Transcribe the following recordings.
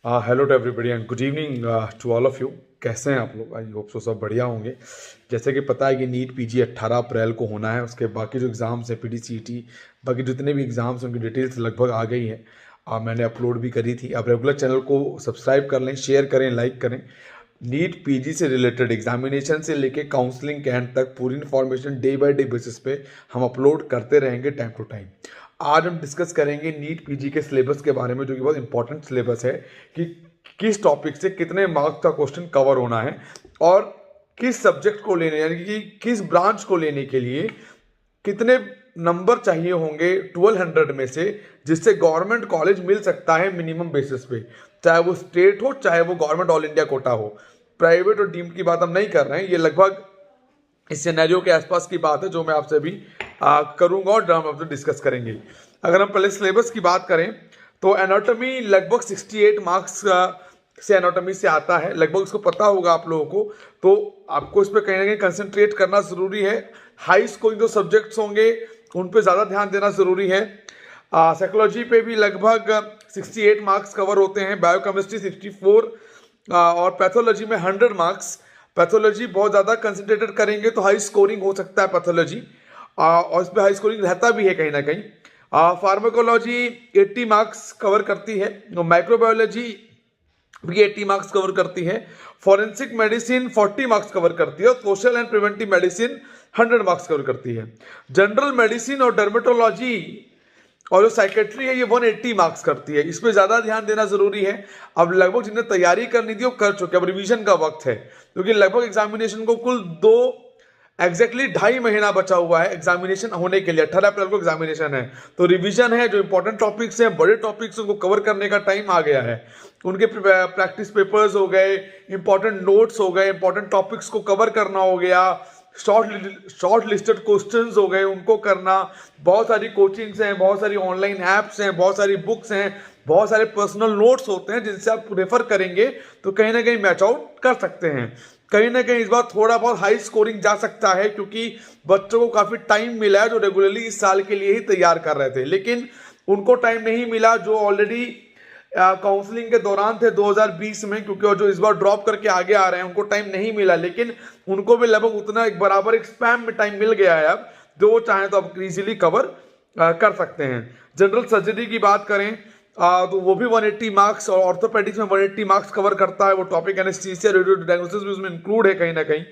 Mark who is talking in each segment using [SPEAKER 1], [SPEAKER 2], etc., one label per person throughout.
[SPEAKER 1] Hello to everybody and good evening to all of you. कैसे हैं आप लोग? आई होप सो सब बढ़िया होंगे। जैसे कि पता है कि नीट पीजी 18 अप्रैल को होना है। उसके बाकी जो एग्ज़ाम्स हैं पीटीसीटी, बाकी जितने भी एग्ज़ाम्स हैं उनकी डिटेल्स लगभग आ गई हैं। मैंने अपलोड भी करी थी। आप रेगुलर चैनल को सब्सक्राइब कर लें, शेयर करें, लाइक करें। नीट पीजी से रिलेटेड एग्जामिनेशन से लेके काउंसलिंग के एंड तक पूरी information day by day basis पे हम अपलोड करते रहेंगे टाइम टू टाइम। आज हम डिस्कस करेंगे नीट पीजी के सिलेबस के बारे में, जो कि बहुत इंपॉर्टेंट सिलेबस है कि किस टॉपिक से कितने मार्क्स का क्वेश्चन कवर होना है और किस सब्जेक्ट को लेने, यानी कि किस ब्रांच को लेने के लिए कितने नंबर चाहिए होंगे 1200 में से, जिससे गवर्नमेंट कॉलेज मिल सकता है मिनिमम बेसिस पे, चाहे वो स्टेट हो चाहे वो गवर्नमेंट ऑल इंडिया कोटा हो। प्राइवेट और डीम्ड की बात हम नहीं कर रहे हैं, ये लगभग इस सिनेरियो के आसपास की बात है जो मैं आपसे अभी करूंगा और हम आपसे डिस्कस करेंगे। अगर हम पहले सिलेबस की बात करें तो एनाटॉमी लगभग 68 मार्क्स से एनाटॉमी से आता है, लगभग उसको पता होगा आप लोगों को। तो आपको इस पर कहीं ना कहीं कंसंट्रेट करना जरूरी है। हाई स्कोरिंग जो सब्जेक्ट्स होंगे उन पे ज़्यादा ध्यान देना जरूरी है। साइकोलॉजी पे भी लगभग 68 मार्क्स कवर होते हैं, बायोकेमिस्ट्री 64 और पैथोलॉजी में 100 मार्क्स। पैथोलॉजी बहुत ज़्यादा कंसंट्रेटेड करेंगे तो हाई स्कोरिंग हो सकता है पैथोलॉजी, और इस पर हाई स्कोरिंग रहता भी है कहीं ना कहीं। फार्माकोलॉजी 80 मार्क्स कवर करती है, माइक्रोबायोलॉजी भी 80 मार्क्स कवर करती है, फॉरेंसिक मेडिसिन 40 मार्क्स कवर करती है और social and preventive medicine 100 marks cover करती है। जनरल मेडिसिन और डर्मेटोलॉजी और जो साइकेट्री है ये 180 मार्क्स करती है। इस पर ज़्यादा ध्यान देना जरूरी है। अब लगभग जिन्हें तैयारी करनी थी वो कर चुके, अब रिवीजन का वक्त है, क्योंकि लगभग एग्जामिनेशन को कुल 2.5 महीना बचा हुआ है एग्जामिनेशन होने के लिए। 18 अप्रैल को एग्जामिनेशन है, तो रिवीजन है, जो इंपॉर्टेंट टॉपिक्स हैं, बड़े टॉपिक्स उनको कवर करने का टाइम आ गया है। उनके प्रैक्टिस पेपर्स हो गए, इंपॉर्टेंट नोट्स हो गए, इंपॉर्टेंट टॉपिक्स को कवर करना हो गया, शॉर्ट लिस्टेड क्वेश्चंस हो गए उनको करना। बहुत सारी कोचिंग्स हैं, बहुत सारी ऑनलाइन ऐप्स हैं, बहुत सारी बुक्स हैं, बहुत सारे पर्सनल नोट्स होते हैं जिनसे आप रेफर करेंगे तो कहीं ना कहीं मैच आउट कर सकते हैं। कहीं ना कहीं इस बार थोड़ा बहुत हाई स्कोरिंग जा सकता है, क्योंकि बच्चों को काफ़ी टाइम मिला है जो रेगुलरली इस साल के लिए ही तैयार कर रहे थे, लेकिन उनको टाइम नहीं मिला जो ऑलरेडी काउंसलिंग के दौरान थे 2020 में, क्योंकि और जो इस बार ड्रॉप करके आगे आ रहे हैं उनको टाइम नहीं मिला, लेकिन उनको भी लगभग उतना एक बराबर एक स्पैम में टाइम मिल गया है अब, जो वो चाहें तो अब इजीली कवर कर सकते हैं। जनरल सर्जरी की बात करें तो वो भी 180 मार्क्स और ऑर्थोपेडिक्स में 180 मार्क्स कवर करता है। वो टॉपिक एनेस्थीसिया रेडियो डायग्नोसिस भी उसमें इंक्लूड है कहीं ना कहीं।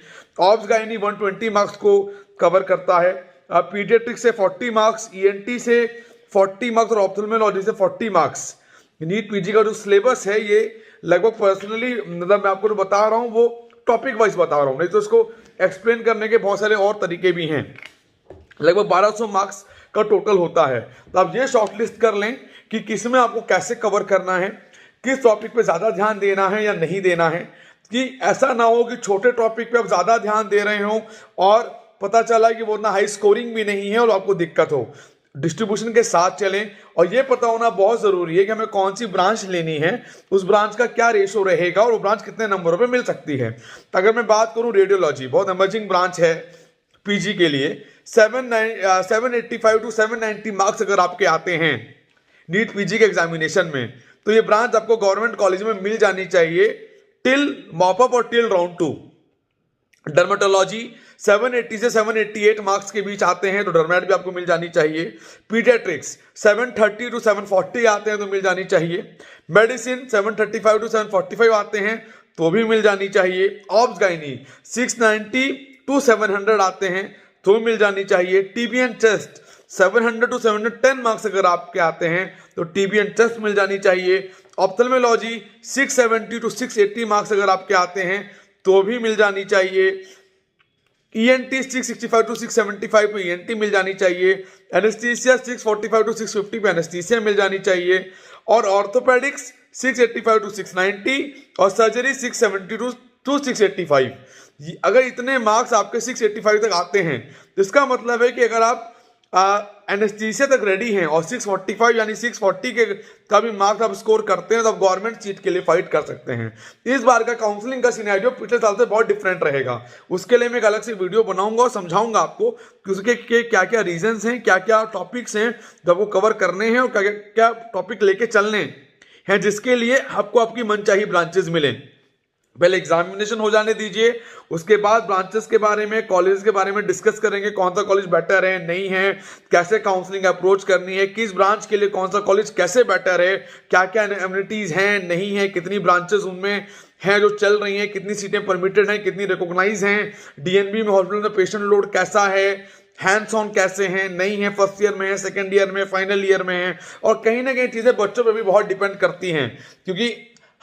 [SPEAKER 1] ऑब्स गायनी 120 मार्क्स को कवर करता है। पीडियाट्रिक्स से 40 मार्क्स, ईएनटी से 40 मार्क्स और ऑप्थेल्मोलॉजी से 40 मार्क्स। नीट पीजी का जो सिलेबस है ये लगभग पर्सनली, मतलब मैं आपको जो बता रहा हूँ वो टॉपिक वाइज बता रहा हूँ, नहीं तो इसको एक्सप्लेन करने के बहुत सारे और तरीके भी हैं। लगभग 1200 मार्क्स का टोटल होता है। तो आप ये शॉर्टलिस्ट कर लें कि किस में आपको कैसे कवर करना है, किस टॉपिक पे ज़्यादा ध्यान देना है या नहीं देना है, कि ऐसा ना हो कि छोटे टॉपिक पे आप ज़्यादा ध्यान दे रहे हो और पता चला कि वो उतना हाई स्कोरिंग भी नहीं है और आपको दिक्कत हो। डिस्ट्रीब्यूशन के साथ चलें और ये पता होना बहुत ज़रूरी है कि हमें कौन सी ब्रांच लेनी है, उस ब्रांच का क्या रेशो रहेगा और वो ब्रांच कितने नंबरों पे मिल सकती है। तो अगर मैं बात करूं, रेडियोलॉजी बहुत इमर्जिंग ब्रांच है पीजी के लिए। 785 टू 790 मार्क्स अगर आपके आते हैं नीट पीजी के एग्जामिनेशन में, तो ये ब्रांच आपको गवर्नमेंट कॉलेज में मिल जानी चाहिए टिल मॉपअप और टिल राउंड 2। डर्मेटोलॉजी 780 से 788 मार्क्स के बीच आते हैं तो डर्मेट भी आपको मिल जानी चाहिए। पीडियाट्रिक्स 730 टू 740 आते हैं तो मिल जानी चाहिए। मेडिसिन 735 टू 745 आते हैं तो भी मिल जानी चाहिए। ऑब्स गायनी 690 टू 700 आते हैं तो मिल जानी चाहिए। TB and chest 700 to 710 marks अगर आपके आते हैं तो टीबी एंड चेस्ट मिल जानी चाहिए। ऑप्थेल्मोलॉजी 670 टू 680 मार्क्स अगर आपके आते हैं तो भी मिल जानी चाहिए। ईएनटी 665 टू 675 पे ईएनटी मिल जानी चाहिए। एनेस्थीसिया 645 टू 650 पे एनेस्थीसिया मिल जानी चाहिए। और ऑर्थोपेडिक्स 685 टू 690 और सर्जरी 670 टू 685। अगर इतने मार्क्स आपके 685 तक आते हैं तो इसका मतलब है कि अगर आप एनेस्थीसिया तक रेडी हैं और 645 यानी 640 के का भी मार्क्स आप स्कोर करते हैं तो आप गवर्नमेंट सीट के लिए फाइट कर सकते हैं। इस बार का काउंसलिंग का सिनेरियो पिछले साल से बहुत डिफरेंट रहेगा। उसके लिए मैं एक अलग से वीडियो बनाऊंगा और समझाऊंगा आपको कि उसके क्या क्या रीजंस हैं, क्या क्या टॉपिक्स हैं जो आपको कवर करने हैं और क्या क्या टॉपिक लेके चलने हैं हैं जिसके लिए आपको आपकी मनचाही ब्रांचेस मिले। पहले एग्जामिनेशन हो जाने दीजिए, उसके बाद ब्रांचेस के बारे में, कॉलेज के बारे में डिस्कस करेंगे, कौन सा कॉलेज बेटर है नहीं है, कैसे काउंसलिंग अप्रोच करनी है, किस ब्रांच के लिए कौन सा कॉलेज कैसे बेटर है, क्या क्या एमिनिटीज हैं नहीं है, कितनी ब्रांचेस उनमें हैं जो चल रही हैं, कितनी सीटें परमिटेड हैं, कितनी रिकॉग्नाइज हैं, डीएनबी में हॉस्पिटल में पेशेंट लोड कैसा है, हैंड्स ऑन कैसे हैं नहीं है, फर्स्ट ईयर में है, सेकेंड ईयर में, फाइनल ईयर में है। और कहीं ना कहीं चीज़ें बच्चों पर भी बहुत डिपेंड करती हैं, क्योंकि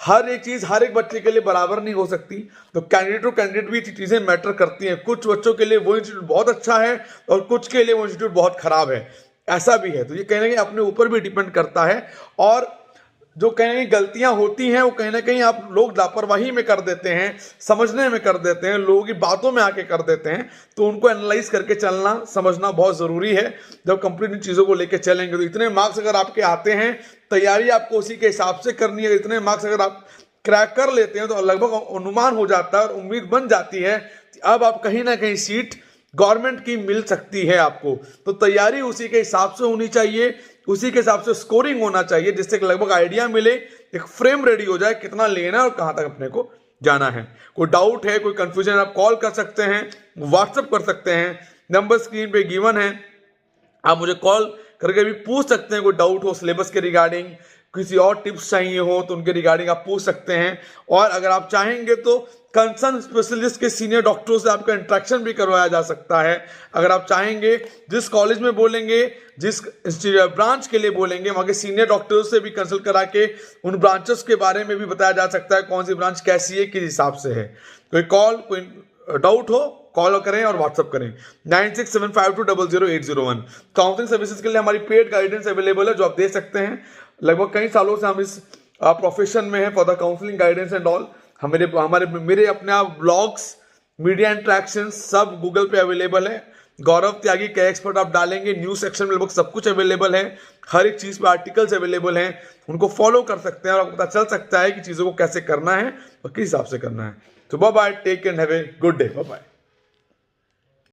[SPEAKER 1] हर एक चीज हर एक बच्चे के लिए बराबर नहीं हो सकती। तो कैंडिडेट टू कैंडिडेट भी चीजें मैटर करती हैं। कुछ बच्चों के लिए वो इंस्टीट्यूट बहुत अच्छा है और कुछ के लिए वो इंस्टीट्यूट बहुत खराब है, ऐसा भी है। तो ये कहीं ना कहीं अपने ऊपर भी डिपेंड करता है। और जो कहीं ना कहीं गलतियां होती हैं वो कहीं ना कहीं आप लोग लापरवाही में कर देते हैं, समझने में कर देते हैं, लोगों की बातों में आके कर देते हैं। तो उनको एनालाइज करके चलना समझना बहुत ज़रूरी है। जब कंप्लीट इन चीज़ों को लेकर चलेंगे तो इतने मार्क्स अगर आपके आते हैं, तैयारी आपको उसी के हिसाब से करनी है। इतने मार्क्स अगर आप क्रैक कर लेते हैं तो लगभग अनुमान हो जाता है और उम्मीद बन जाती है कि अब आप कहीं ना कहीं सीट गवर्नमेंट की मिल सकती है आपको। तो तैयारी उसी के हिसाब से होनी चाहिए, उसी के हिसाब से स्कोरिंग होना चाहिए, जिससे लगभग आइडिया मिले, एक फ्रेम रेडी हो जाए कितना लेना है और कहां तक अपने को जाना है। कोई डाउट है, कोई कंफ्यूजन, आप कॉल कर सकते हैं, व्हाट्सएप कर सकते हैं, नंबर स्क्रीन पे गिवन है, आप मुझे कॉल करके भी पूछ सकते हैं। कोई डाउट हो सिलेबस के रिगार्डिंग, किसी और टिप्स चाहिए हो तो उनके रिगार्डिंग आप पूछ सकते हैं। और अगर आप चाहेंगे तो कंसर्न स्पेशलिस्ट के सीनियर डॉक्टरों से आपका इंटरेक्शन भी करवाया जा सकता है। अगर आप चाहेंगे, जिस कॉलेज में बोलेंगे, जिस ब्रांच के लिए बोलेंगे, वहाँ के सीनियर डॉक्टरों से भी कंसल्ट करा के उन ब्रांचेस के बारे में भी बताया जा सकता है, कौन सी ब्रांच कैसी है, किस हिसाब से है। कोई डाउट हो कॉल करें और व्हाट्सअप करें 9675200801। काउंसलिंग सर्विसेज के लिए हमारी पेड गाइडेंस अवेलेबल है जो आप दे सकते हैं। लगभग कई सालों से हम इस प्रोफेशन में हैं for the counselling guidance and all. मेरे अपने आप ब्लॉग्स, मीडिया इंट्रैक्शन सब गूगल पे अवेलेबल है। गौरव त्यागी के एक्सपर्ट आप डालेंगे, न्यूज सेक्शन में लगभग सब कुछ अवेलेबल है, हर एक चीज़ पे आर्टिकल्स अवेलेबल हैं, उनको फॉलो कर सकते हैं और आपको पता चल सकता है कि चीज़ों को कैसे करना है और किस हिसाब से करना है। तो bye bye, take care, have a good day, bye bye.